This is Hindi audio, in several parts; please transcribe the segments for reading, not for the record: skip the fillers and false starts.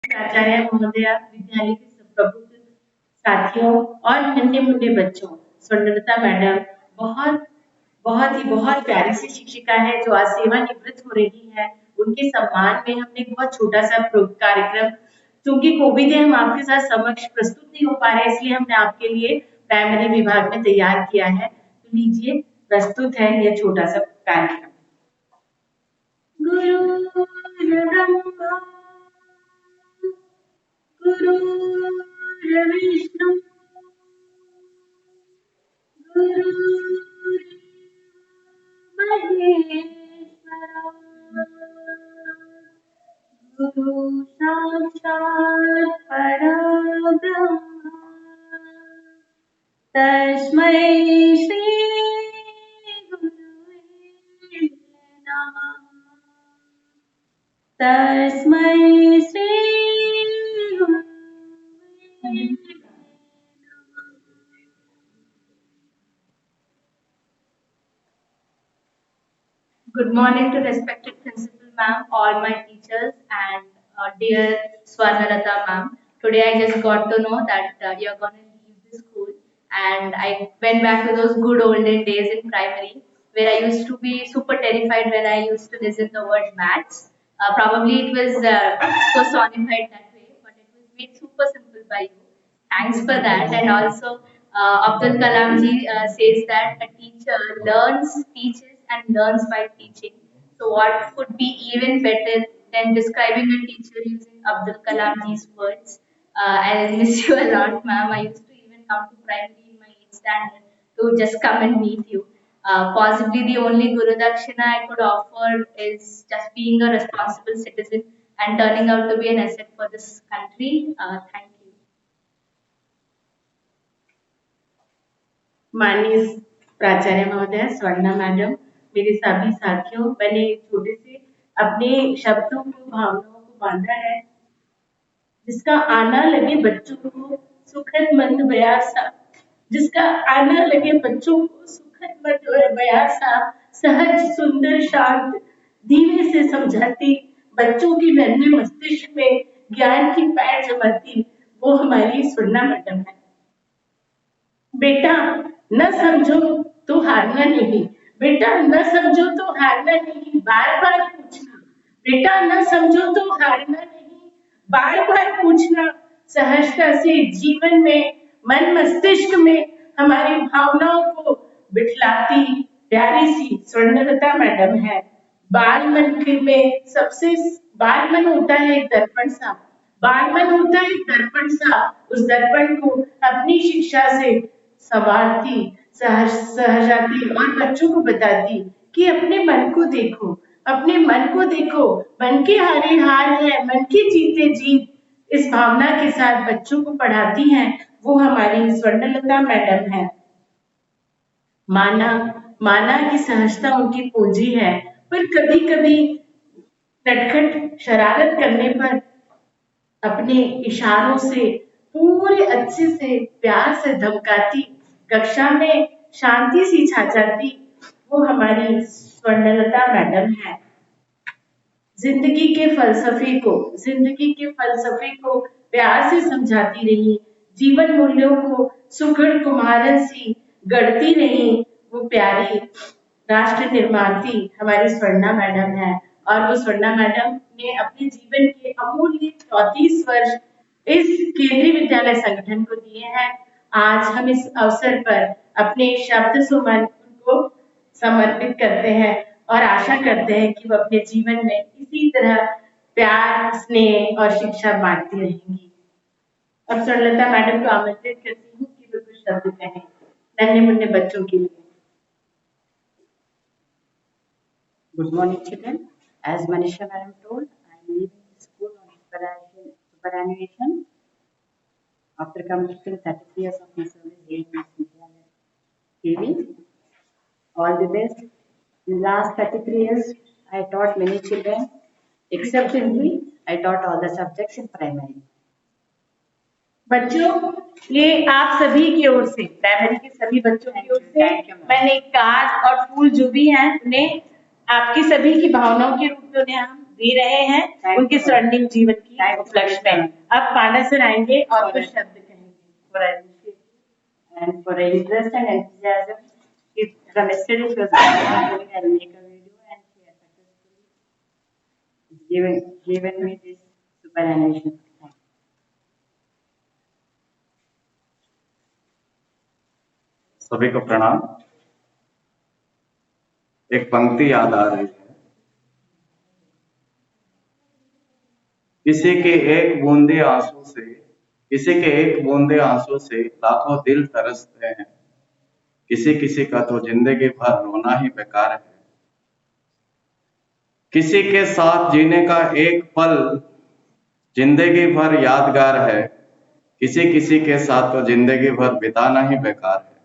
प्राचार्य महोदया, विद्यालय के सब प्रबुद्ध साथियों और नन्हे मुन्ने बच्चों, स्वर्णलता मैडम बहुत बहुत प्यारी सी शिक्षिका है जो आज सेवानिवृत्त हो रही है। उनके सम्मान में हमने एक बहुत छोटा सा कार्यक्रम, क्योंकि कोविड है, हम आपके साथ समक्ष प्रस्तुत नहीं हो पा रहे, इसलिए हमने आपके लिए प्राइमरी विभाग में तैयार किया है। तो लीजिए, प्रस्तुत है यह छोटा सा कार्यक्रम। गुरु ब्रह्मा गुरुर्विष्णु गुरुर्देवो महेश्वरा गुरु साक्षात् परब्रह्म तस्मै श्री गुरुवे नमः। तस्मै श्री गुरुवे नमः। Good morning to respected principal ma'am, all my teachers and dear Swarnalata ma'am. Today I just got to know that you're going to leave the school, and I went back to those good olden days in primary where I used to be super terrified when I used to listen the word maths. Probably it was personified that way, but it was made super simple by you. Thanks for that. And also, Abdul Kalam ji says that a teacher learns, teaches, and learns by teaching. So, what could be even better than describing a teacher using Abdul Kalam ji's words? I miss you a lot, ma'am. I used to even come to primary in my 8th standard to just come and meet you. Possibly the only Guru Dakshina I could offer is just being a responsible citizen and turning out to be an asset for this country. Thank you. माननीय प्राचार्य महोदय, स्वर्णा मैडम, मेरे सभी साथियों, मैंने छोटे से अपने शब्दों को, भावनाओं को बांधा है, जिसका आना लगे बच्चों को सुखद मंद बयासा, जिसका आना लगे बच्चों को सुखद मंद बयासा, सहज सुंदर शांत धीमे से समझाती, बच्चों की नन्हे मस्तिष्क में ज्ञान की पैर जमाती, वो हमारी स्वर्णा मैडम है। बेटा, न समझो तो हारना नहीं, बेटा न समझो तो हारना नहीं, बार बार पूछना, बेटा न समझो तो हारना नहीं, बार बार पूछना, सहजता से जीवन में, मन मस्तिष्क में हमारी भावनाओं को बिठलाती प्यारी सी स्वर्णलता मैडम है। बाल मन में सबसे, बाल मन होता है एक दर्पण सा, बाल मन होता है एक दर्पण सा, उस दर्पण को अपनी शिक्षा से संवारती, सहजाती और बच्चों को बताती कि अपने मन को देखो, अपने मन को देखो, मन के हारे हार है, मन के जीते जीत, इस भावना के साथ बच्चों को पढ़ाती हैं, वो हमारी स्वर्णलता मैडम है। माना कि सहजता उनकी पूंजी है, पर कभी कभी नटखट शरारत करने पर अपने इशारों से पूरे अच्छे से प्यार से धमकाती, कक्षा में शांति सी छा जाती, वो हमारी स्वर्णलता मैडम है। जिंदगी के फलसफे को प्यार से समझाती रही, जीवन मूल्यों को सुघड़ कुम्हारन सी गढ़ती रही, वो प्यारी राष्ट्र निर्माती हमारी स्वर्णा मैडम है। और वो स्वर्णा मैडम ने अपने जीवन के अमूल्य 34 वर्ष इस केंद्रीय विद्यालय संगठन को दिए हैं। आज हम इस अवसर पर अपने शब्द सुमन उनको समर्पित करते हैं और आशा करते हैं कि वो अपने जीवन में इसी तरह प्यार, स्नेह और शिक्षा बांटती रहेंगी। अब स्वर्णलता मैडम को आमंत्रित करती हूँ कि वो कुछ शब्द कहें नन्हे मुन्ने बच्चों के लिए। Good morning, children. As Manisha madam told, I am leaving the school on superannuation after completing 33 years of my service here in Vidyalaya TV. All the best. In the last 33 years, I taught many children. Exceptionally, I taught all the subjects in primary. बच्चों, ये आप सभी की ओर से, प्राइमरी के सभी बच्चों की ओर से मैंने कार्ड और फूल जो भी हैं उन्हें आपकी सभी की भावनाओं के रूप में उन्हें हम दे रहे हैं उनके स्वर्णिम जीवन की उपलक्ष्य में। अब पांडा सर आएंगे और कुछ शब्द कहेंगे। And for interest and enthusiasm, from yesterday she was doing I'll make a video and she has successfully given me this superannuation. सभी को प्रणाम। एक पंक्ति याद आ रही है, किसी के एक बूंदे आंसू से लाखों दिल तरसते हैं, किसी किसी का तो जिंदगी भर रोना ही बेकार है। किसी के साथ जीने का एक पल जिंदगी भर यादगार है, किसी किसी के साथ तो जिंदगी भर बिताना ही बेकार है।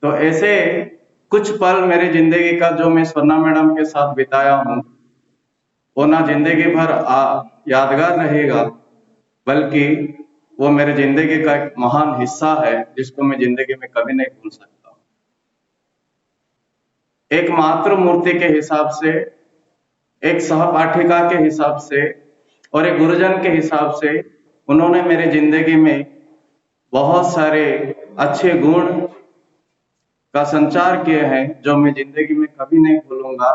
तो ऐसे कुछ पल मेरी जिंदगी का जो मैं स्वर्णा मैडम के साथ बिताया हूँ, वो ना जिंदगी भर यादगार रहेगा, बल्कि वो मेरे जिंदगी का एक महान हिस्सा है जिसको मैं जिंदगी में कभी नहीं भूल सकता। एक मातृ मूर्ति के हिसाब से, एक सहपाठिका के हिसाब से और एक गुरुजन के हिसाब से उन्होंने मेरे जिंदगी में बहुत सारे अच्छे गुण का संचार किए हैं जो मैं जिंदगी में कभी नहीं भूलूंगा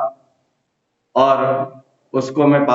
और उसको मैं